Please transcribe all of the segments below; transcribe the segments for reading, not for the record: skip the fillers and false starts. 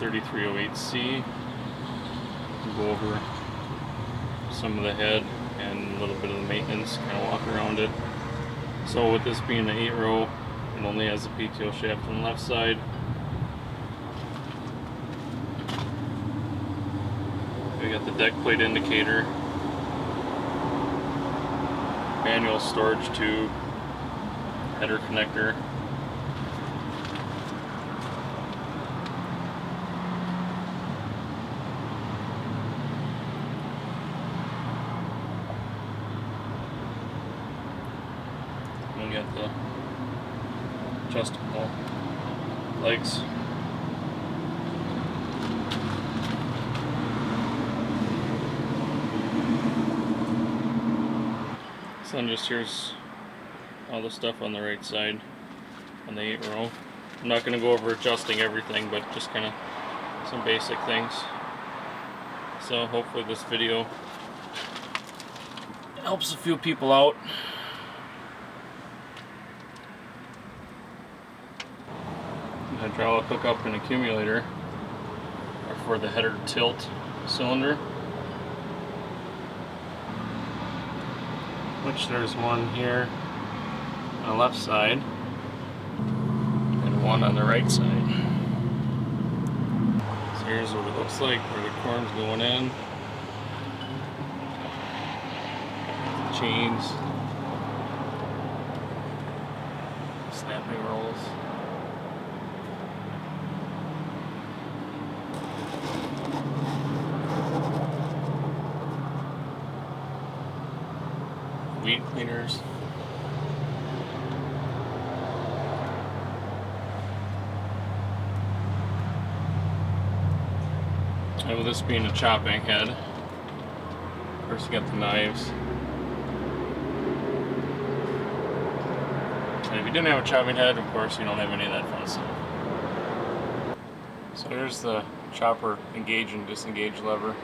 3308C. Go over some of the head and a little bit of the maintenance, kind of walk around it. So with this being the 8-row, it only has a PTO shaft on the left side. We got the deck plate indicator, manual storage tube, header connector. We got the adjustable legs. So then just here's all the stuff on the right side on the 8-row. I'm not going to go over adjusting everything, but just kind of some basic things. So hopefully this video helps a few people out. Hydraulic hookup and accumulator are for the header tilt cylinder, which there's one here on the left side and one on the right side. So here's what it looks like where the corn's going in. The chains, snapping rolls. Weed cleaners. And with this being a chopping head, first you got the knives. And if you didn't have a chopping head, of course you don't have any of that fun stuff. So here's the chopper engage and disengage lever.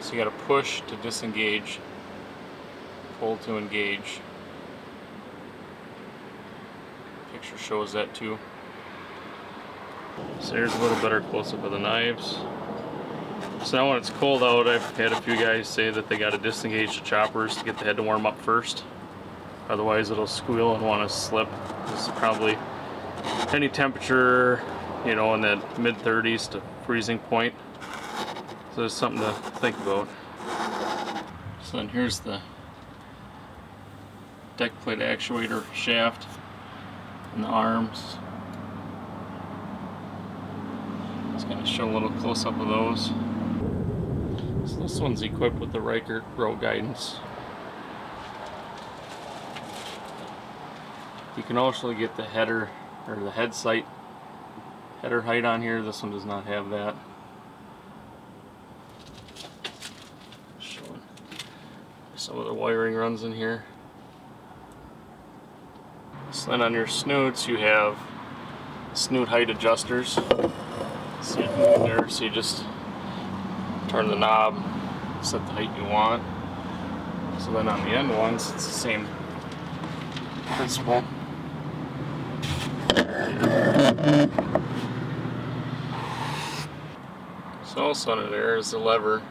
So you got to push to disengage, pull to engage. Picture shows that too. So here's a little better close-up of the knives. So now when it's cold out, I've had a few guys say that they got to disengage the choppers to get the head to warm up first. Otherwise it'll squeal and want to slip. This is probably any temperature, you know, in that mid-30s to freezing point. So there's something to think about. So then here's the deck plate actuator shaft and the arms. Just going to show a little close-up of those. So this one's equipped with the Riker row guidance. You can also get the header or the head sight header height on here. This one does not have that. Showing some of the wiring runs in here. So then on your snoots you have snoot height adjusters. So you move there, so you just turn the knob, set the height you want. So then on the end ones, it's the same principle. So also under there is the lever.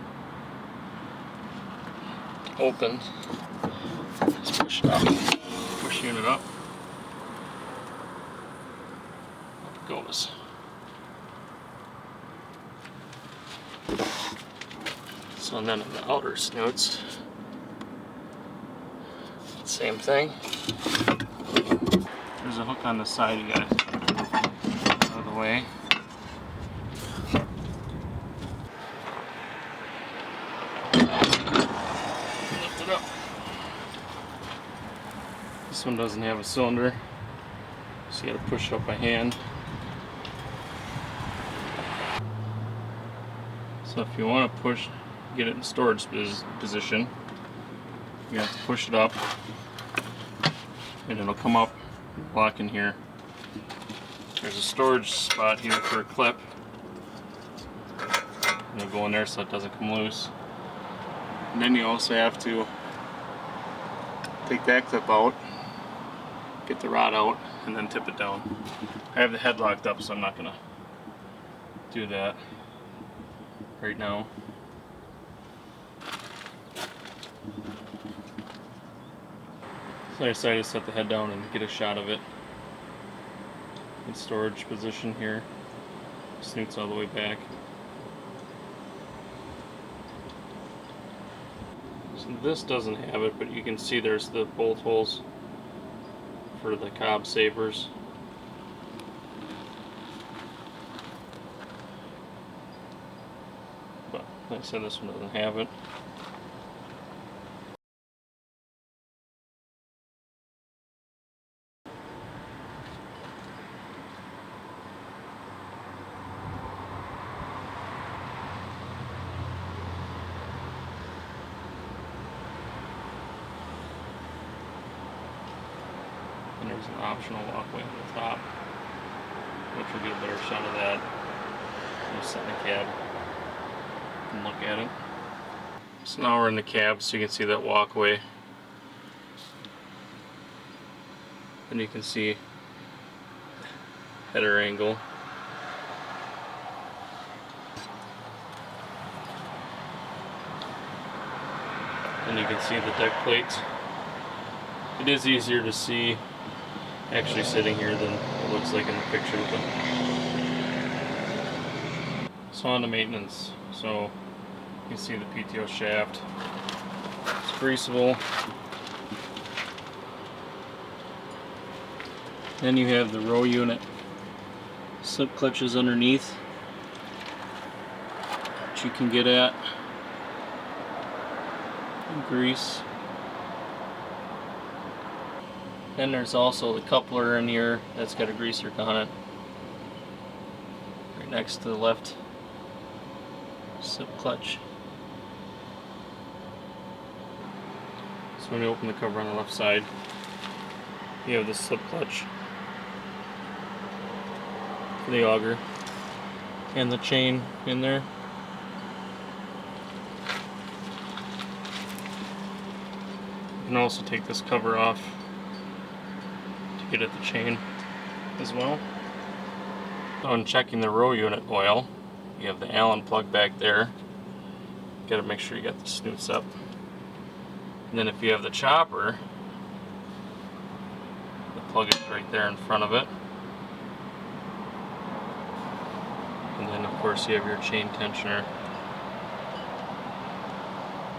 Open. Just push it up. Push unit up. Up it goes. So and then on the outer snoots, same thing. There's a hook on the side, you gotta get out of the way. Lift it up. This one doesn't have a cylinder, so you gotta push it up by hand. So if you want to get it in storage position, you have to push it up and it'll come up and lock in here. There's a storage spot here for a clip. It'll go in there so it doesn't come loose. And then you also have to take that clip out, get the rod out, and then tip it down. I have the head locked up, so I'm not gonna do that right now. So I decided to set the head down and get a shot of it in storage position here. Snoots all the way back. So this doesn't have it, but you can see there's the bolt holes for the cob savers. But like I said, this one doesn't have it. And there's an optional walkway on the top, which will get a better shot of that. Just sit in the cab and look at it. So now we're in the cab, so you can see that walkway. And you can see header angle. And you can see the deck plates. It is easier to see actually sitting here than it looks like in the picture. But so on to maintenance. So you can see the PTO shaft. It's greasable. Then you have the row unit slip clutches underneath, which you can get at and grease. Then there's also the coupler in here that's got a greaser on it, right next to the left slip clutch. So when you open the cover on the left side, you have the slip clutch for the auger and the chain in there. You can also take this cover off to get at the chain as well. So in checking the row unit oil, you have the Allen plug back there. You gotta make sure you got the snoots up. And then if you have the chopper, the plug is right there in front of it. And then of course you have your chain tensioner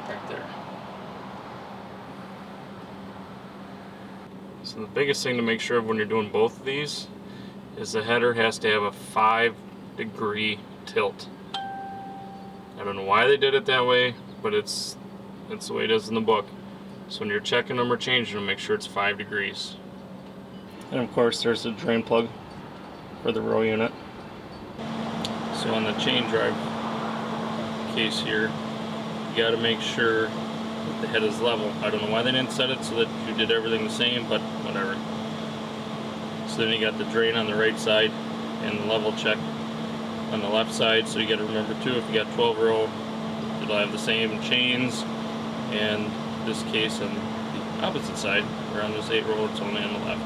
right there. So the biggest thing to make sure of when you're doing both of these is the header has to have a 5-degree tilt. I don't know why they did it that way, but it's the way it is in the book. So when you're checking them or changing them, make sure it's 5 degrees. And of course there's the drain plug for the row unit. So on the chain drive case here, you got to make sure that the head is level. I don't know why they didn't set it so that you did everything the same, but whatever. So then you got the drain on the right side and the level check on the left side. So you got to remember too, if you got 12 row, it'll have the same chains, and this case on the opposite side, where on this 8 row it's only on the left.